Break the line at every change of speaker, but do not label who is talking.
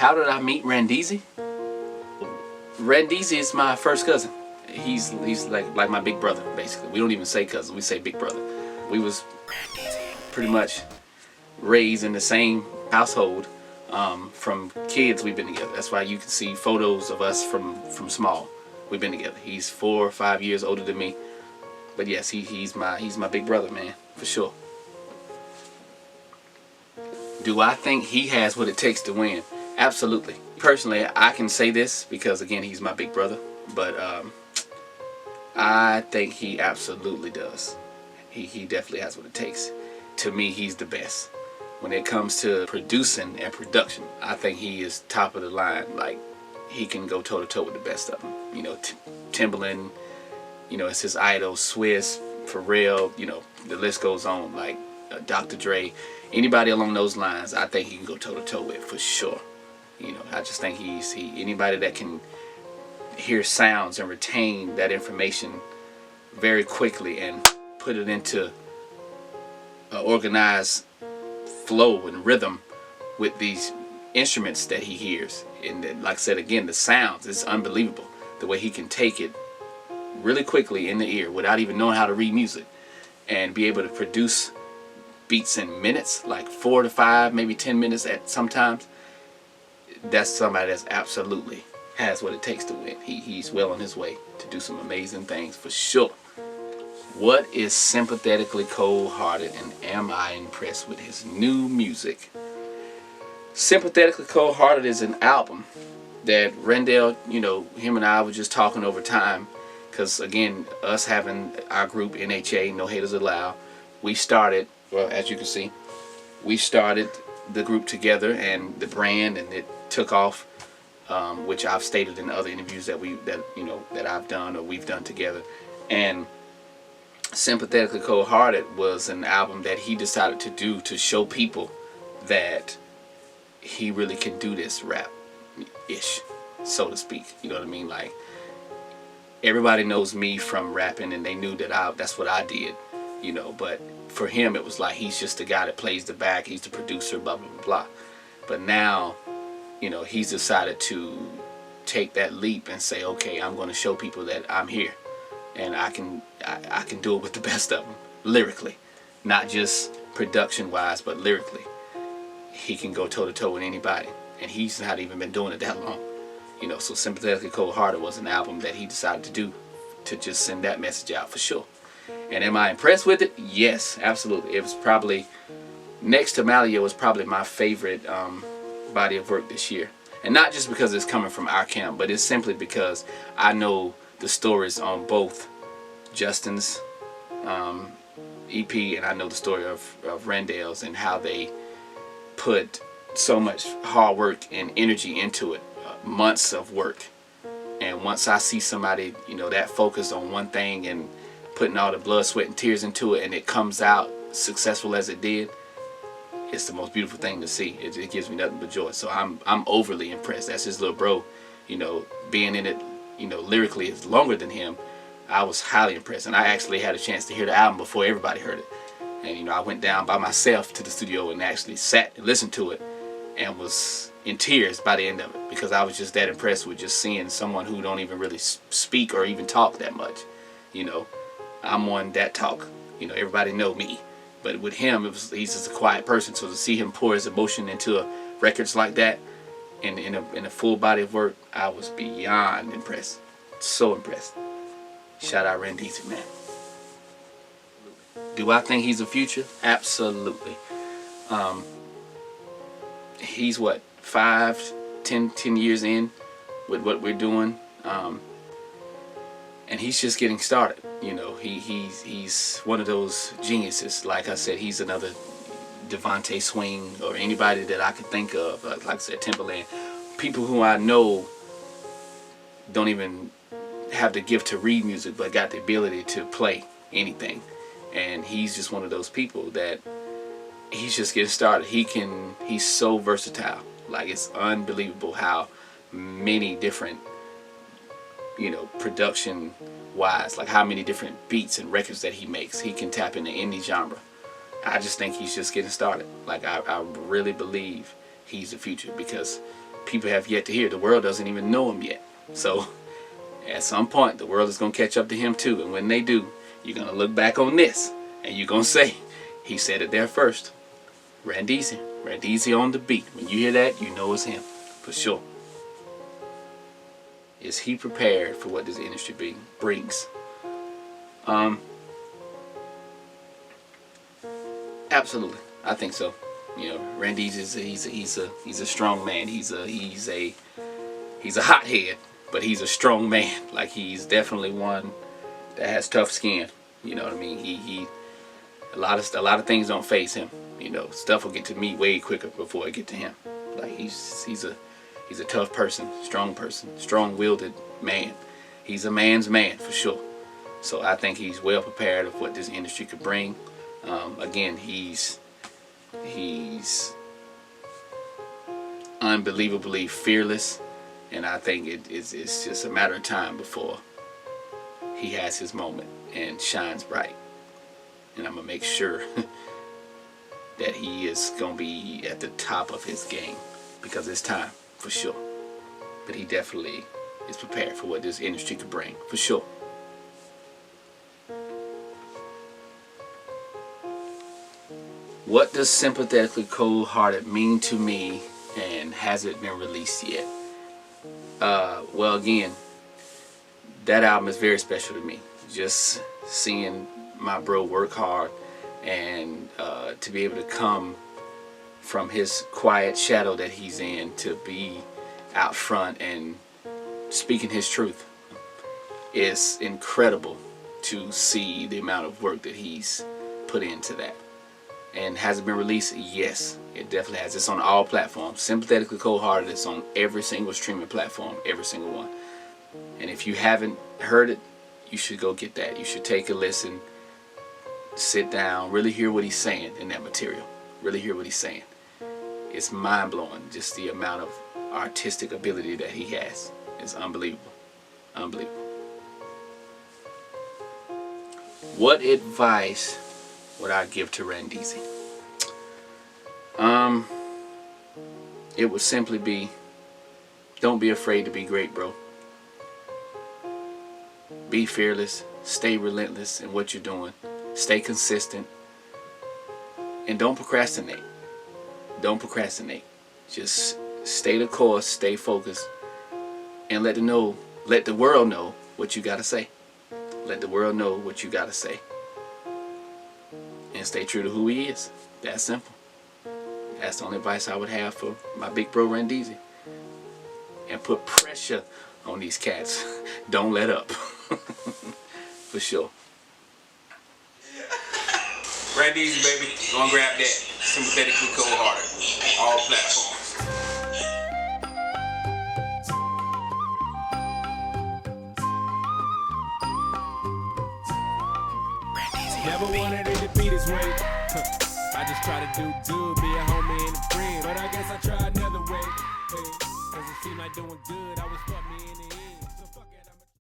How did I meet Randeezy? Randeezy is my first cousin. He's like my big brother, basically. We don't even say cousin, we say big brother. We was pretty much raised in the same household. From kids we've been together. That's why you can see photos of us from small. We've been together. He's 4 or 5 years older than me. But yes, he's my big brother, man, for sure. Do I think he has what it takes to win? Absolutely. Personally, I can say this because, again, he's my big brother. But I think he absolutely does. He definitely has what it takes. To me, he's the best. When it comes to producing and production, I think he is top of the line. Like, he can go toe to toe with the best of them. You know, Timbaland, you know, it's his idol. Swiss, Pharrell, you know, the list goes on. Like Dr. Dre, anybody along those lines, I think he can go toe to toe with for sure. You know, I just think anybody that can hear sounds and retain that information very quickly and put it into organized flow and rhythm with these instruments that he hears. And then, like I said again, the sounds, it's unbelievable the way he can take it really quickly in the ear without even knowing how to read music and be able to produce beats in minutes, like 4 to 5, maybe 10 minutes at sometimes. That's somebody that's absolutely has what it takes to win. He's well on his way to do some amazing things for sure. What is Sympathetically Cold-Hearted, and am I impressed with his new music? Sympathetically Cold-Hearted is an album that Rendell, you know, him and I were just talking over time, because again, us having our group NHA, No Haters Allowed, we started, well, as you can see, we started the group together and the brand, and it took off, which I've stated in other interviews that I've done or we've done together. And Sympathetically Cold-Hearted was an album that he decided to do to show people that he really can do this rap-ish, so to speak. You know what I mean? Like, everybody knows me from rapping, and they knew that that's what I did, you know. But for him, it was like he's just the guy that plays the back. He's the producer, blah, blah, blah, blah. But now, you know, he's decided to take that leap and say, okay, I'm going to show people that I'm here. And I can do it with the best of them, lyrically. Not just production-wise, but lyrically. He can go toe-to-toe with anybody. And he's not even been doing it that long. You know, so Sympathetically Cold-Hearted was an album that he decided to do to just send that message out for sure. And am I impressed with it? Yes, absolutely. It was probably, next to Malia, was probably my favorite body of work this year. And not just because it's coming from our camp, but it's simply because I know the stories on both Justin's EP, and I know the story of Rendell's and how they put so much hard work and energy into it, months of work. And once I see somebody, you know, that focused on one thing and putting all the blood, sweat, and tears into it, and it comes out successful as it did, it's the most beautiful thing to see. It gives me nothing but joy. So I'm overly impressed. That's his little bro, you know, being in it, you know, lyrically is longer than him. I was highly impressed, and I actually had a chance to hear the album before everybody heard it. And you know, I went down by myself to the studio and actually sat and listened to it, and was in tears by the end of it, because I was just that impressed with just seeing someone who don't even really speak or even talk that much. You know, I'm one that talk. You know, everybody know me, but with him, he's just a quiet person. So to see him pour his emotion into records like that, in a full body of work, I was beyond impressed. So impressed. Shout out Randeezy, man. Do I think he's a future? Absolutely. He's what, 10 years in with what we're doing, and he's just getting started. You know, he's one of those geniuses. Like I said, he's another Devontae Swing or anybody that I could think of. Like I said, Timbaland, people who I know don't even have the gift to read music, but got the ability to play anything. And he's just one of those people that he's just getting started. He's so versatile. Like, it's unbelievable how many different, you know, production wise, like how many different beats and records that he makes. He can tap into any genre. I just think he's just getting started. Like, I really believe he's the future, because people have yet to hear. The world doesn't even know him yet. So at some point, the world is going to catch up to him too. And when they do, you're going to look back on this and you're going to say, he said it there first. Randeezy on the beat. When you hear that, you know it's him for sure. Is he prepared for what this industry brings? Absolutely, I think so. You know, Randeezy he's a strong man. He's a hothead, but he's a strong man. Like, he's definitely one that has tough skin. You know what I mean? He a lot of things don't faze him. You know, stuff will get to me way quicker before it get to him. Like, he's a tough person, strong-willed man. He's a man's man for sure. So I think he's well prepared of what this industry could bring. Again, he's unbelievably fearless, and I think it's just a matter of time before he has his moment and shines bright. And I'm gonna make sure that he is gonna be at the top of his game, because it's time for sure. But he definitely is prepared for what this industry could bring for sure. What does Sympathetically Cold-Hearted mean to me, and has it been released yet? Well, again, that album is very special to me. Just seeing my bro work hard, and to be able to come from his quiet shadow that he's in to be out front and speaking his truth is incredible to see the amount of work that he's put into that. And has it been released? Yes, it definitely has. It's on all platforms. Sympathetically Cold-Hearted is on every single streaming platform, every single one. And if you haven't heard it, you should go get that. You should take a listen, sit down, really hear what he's saying in that material. Really hear what he's saying. It's mind-blowing, just the amount of artistic ability that he has. It's unbelievable. Unbelievable. What advice would I give to Randeezy? It would simply be, don't be afraid to be great, bro. Be fearless, stay relentless in what you're doing, stay consistent, and don't procrastinate. Don't procrastinate. Just stay the course, stay focused, and let the world know what you gotta say. Let the world know what you gotta say. And stay true to who he is. That's simple. That's the only advice I would have for my big bro Randeezy. And put pressure on these cats. Don't let up. For sure. Randeezy, baby. Go and grab that. Sympathetically Cold-Hearted. All platforms.
Never wanted it to be this way. I just try to do good, be a homie and a friend. But I guess I try another way. Cause it seemed like doing good always put me in the end.